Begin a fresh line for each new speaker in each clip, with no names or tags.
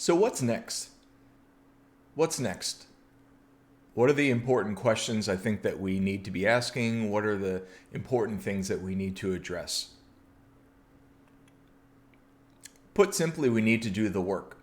So what's next? What's next? What are the important questions I think that we need to be asking? What are the important things that we need to address? Put simply, we need to do the work.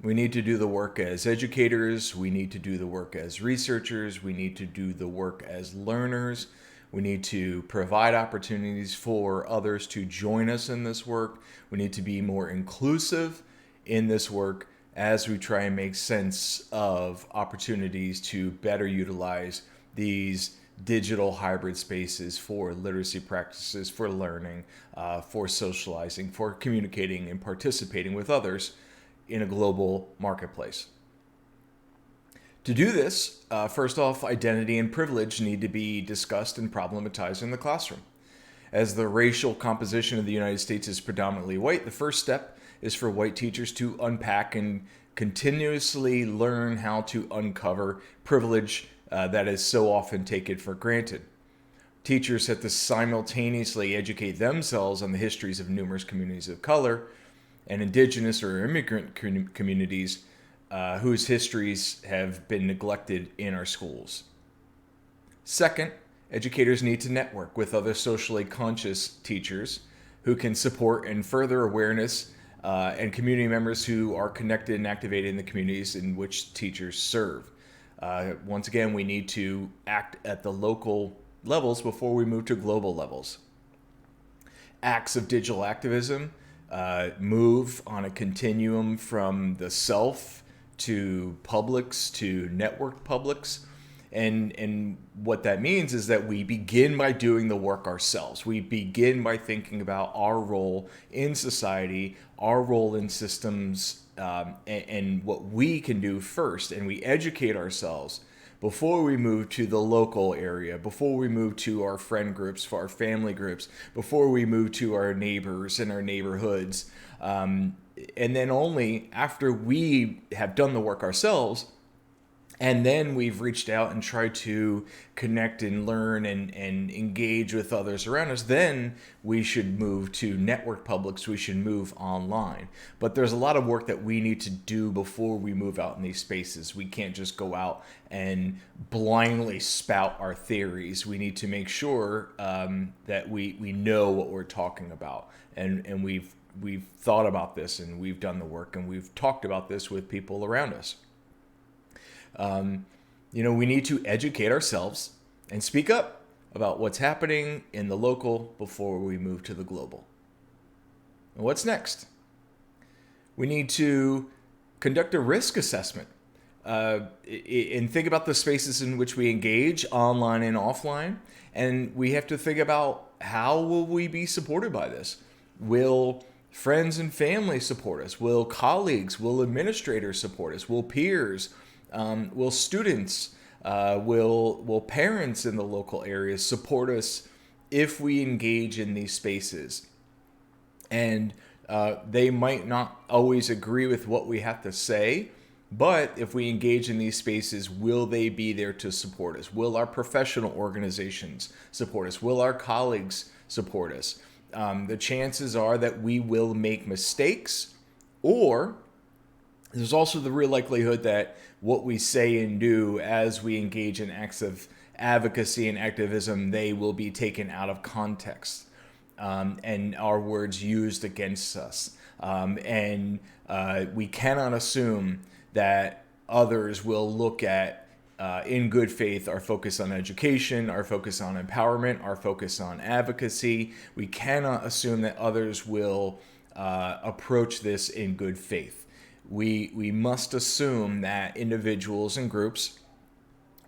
We need to do the work as educators. We need to do the work as researchers. We need to do the work as learners. We need to provide opportunities for others to join us in this work. We need to be more inclusive in this work as we try and make sense of opportunities to better utilize these digital hybrid spaces for literacy practices, for learning, for socializing, for communicating and participating with others in a global marketplace. To do this, first off, identity and privilege need to be discussed and problematized in the classroom. As the racial composition of the United States is predominantly white, the first step is for white teachers to unpack and continuously learn how to uncover privilege that is so often taken for granted. Teachers have to simultaneously educate themselves on the histories of numerous communities of color and indigenous or immigrant communities whose histories have been neglected in our schools. Second, educators need to network with other socially conscious teachers who can support and further awareness and community members who are connected and activated in the communities in which teachers serve. Once again, we need to act at the local levels before we move to global levels. Acts of digital activism move on a continuum from the self to publics to network publics. And what that means is that we begin by doing the work ourselves. We begin by thinking about our role in society, our role in systems, and what we can do first. And we educate ourselves before we move to the local area, before we move to our friend groups, for our family groups, before we move to our neighbors and our neighborhoods. And then only after we have done the work ourselves, and then we've reached out and tried to connect and learn and engage with others around us, then we should move to network publics, we should move online. But there's a lot of work that we need to do before we move out in these spaces. We can't just go out and blindly spout our theories. We need to make sure that we know what we're talking about. And we've thought about this, and we've done the work, and we've talked about this with people around us. We need to educate ourselves and speak up about what's happening in the local before we move to the global. And what's next? We need to conduct a risk assessment and think about the spaces in which we engage online and offline. And we have to think about, how will we be supported by this? Will friends and family support us? Will colleagues, will administrators support us? Will peers? Will students, will parents in the local areas support us if we engage in these spaces? And they might not always agree with what we have to say, but if we engage in these spaces, will they be there to support us? Will our professional organizations support us? Will our colleagues support us? The chances are that we will make mistakes, or there's also the real likelihood that what we say and do as we engage in acts of advocacy and activism, they will be taken out of context, and our words used against us. We cannot assume that others will look at, in good faith, our focus on education, our focus on empowerment, our focus on advocacy. We cannot assume that others will approach this in good faith. We must assume that individuals and groups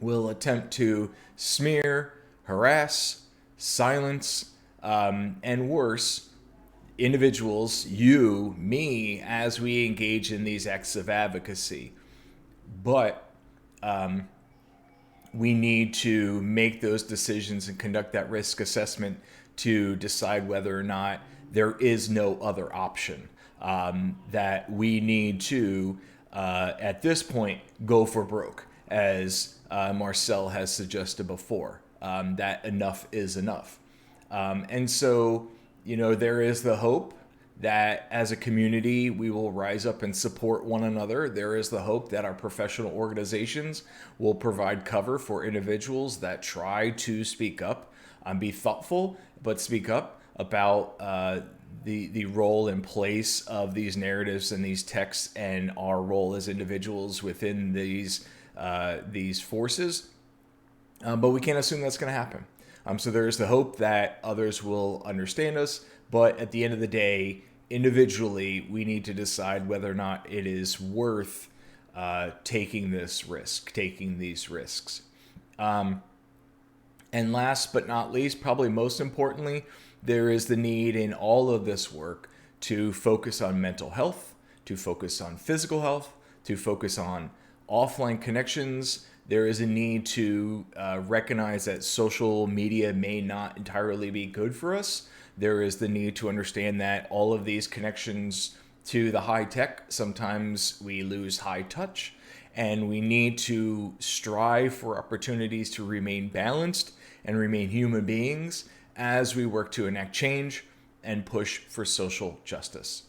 will attempt to smear, harass, silence, and worse, individuals, you, me, as we engage in these acts of advocacy. But we need to make those decisions and conduct that risk assessment to decide whether or not there is no other option. That we need to, at this point, go for broke, as Marcel has suggested before, that enough is enough. And so, there is the hope that as a community, we will rise up and support one another. There is the hope that our professional organizations will provide cover for individuals that try to speak up, be thoughtful, but speak up about the role and place of these narratives and these texts and our role as individuals within these forces. But we can't assume that's going to happen. So there is the hope that others will understand us, but at the end of the day, individually, we need to decide whether or not it is worth taking this risk, taking these risks. And last but not least, probably most importantly, there is the need in all of this work to focus on mental health, to focus on physical health, to focus on offline connections. There is a need to recognize that social media may not entirely be good for us. There is the need to understand that all of these connections to the high tech, sometimes we lose high touch, and we need to strive for opportunities to remain balanced and remain human beings as we work to enact change and push for social justice.